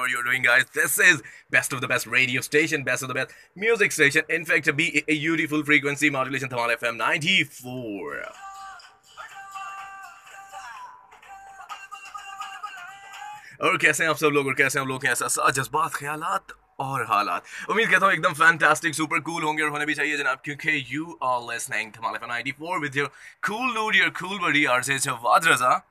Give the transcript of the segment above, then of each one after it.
whatever you're doing, guys. This is best of the best radio station, best of the best music station. In fact, be a beautiful frequency modulation. Dhamal FM 94. और कैसे हैं आप सब लोग, और कैसे हम लोग हैं ऐसा जज्बात, ख्यालात और हालात। उम्मीद करता हूँ एकदम फैंटास्टिक सुपर कूल होंगे और होने भी चाहिए जनाब, क्योंकि you are listening Dhamaal FM 94 with your cool dude, your cool buddy RJ Jawad Raza.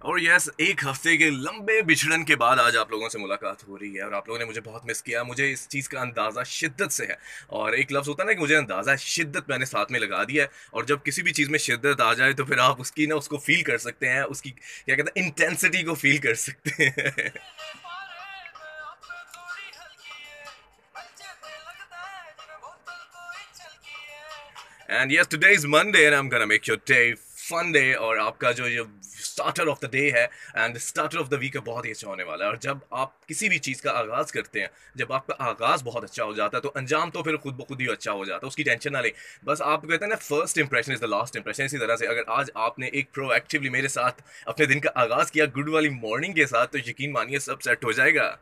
और यस, एक हफ्ते के लंबे बिछड़न के बाद आज आप लोगों से मुलाकात हो रही है और आप लोगों ने मुझे बहुत मिस किया। मुझे इस चीज़ का अंदाज़ा शिद्दत से है, और एक लफ्ज़ होता है ना कि मुझे अंदाज़ा शिद्दत मैंने साथ में लगा दिया है। और जब किसी भी चीज़ में शिद्दत आ जाए तो फिर आप उसकी ना उसको फील कर सकते हैं, उसकी क्या कहते हैं इंटेंसिटी को फील कर सकते हैं। And yes, today is Monday and I'm gonna make your day fun day। और आपका जो स्टार्टर ऑफ द डे है and starter of the week बहुत ही अच्छा होने वाला है। और जब आप किसी भी चीज़ का आगाज़ करते हैं, जब आपका आगाज़ बहुत अच्छा हो जाता है तो अंजाम तो फिर खुद ब खुद ही अच्छा हो जाता है, उसकी टेंशन ना लें। बस आप कहते हैं ना, first impression is the last impression. इसी तरह से अगर आज आपने एक प्रोएक्टिवली मेरे साथ अपने दिन का आगाज़ किया गुड वाली मॉर्निंग के साथ, तो यकीन मानिए सब सेट हो जाएगा।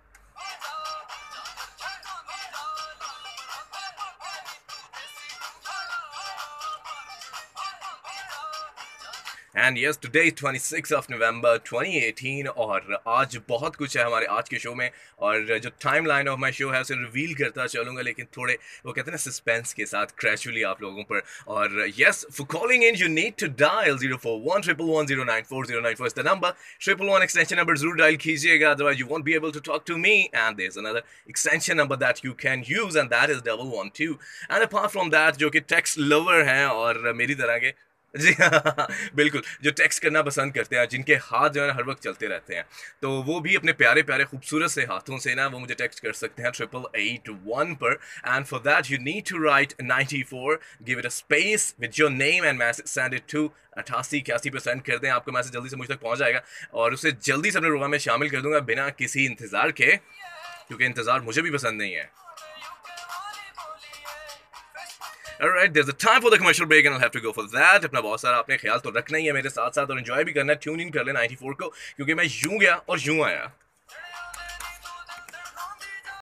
And yes, today 26 of November 2018 और आज बहुत कुछ है हमारे आज के शो में। और जो time line of my show है उसे रिवील करता चलूँगा, लेकिन थोड़े वो कहते हैं ना सस्पेंस के साथ, ग्रेजुअली आप लोगों पर। और yes, for calling in you need to dial 0411109409 is the number. 111 extension number जरूर डायल कीजिएगा, otherwise you won't be able to talk to me. And there is another extension number that you can use and that is 112। And apart from that, जो कि text lover हैं और मेरी तरह के, जी हाँ बिल्कुल, जो टेक्स्ट करना पसंद करते हैं, जिनके हाथ जो है हर वक्त चलते रहते हैं, तो वो भी अपने प्यारे प्यारे खूबसूरत से हाथों से ना वो मुझे टेक्स्ट कर सकते हैं 8881 पर। And for that you need to write 94, give it a space with your name and message, send it to 8881 कर दें। आपका मैसेज जल्दी से मुझ तक पहुंच जाएगा और उसे जल्दी से अपने प्रोग्राम में शामिल कर दूंगा बिना किसी इंतज़ार के, क्योंकि इंतज़ार मुझे भी पसंद नहीं है। Alright, there's a time for the commercial break and I'll have to go for that। अपना बहुत सारा आपने ख्याल तो रखना ही है मेरे साथ साथ, और एंजॉय भी करना है। ट्यून इन कर ले 94 को, क्योंकि मैं यूं गया और यूं आया।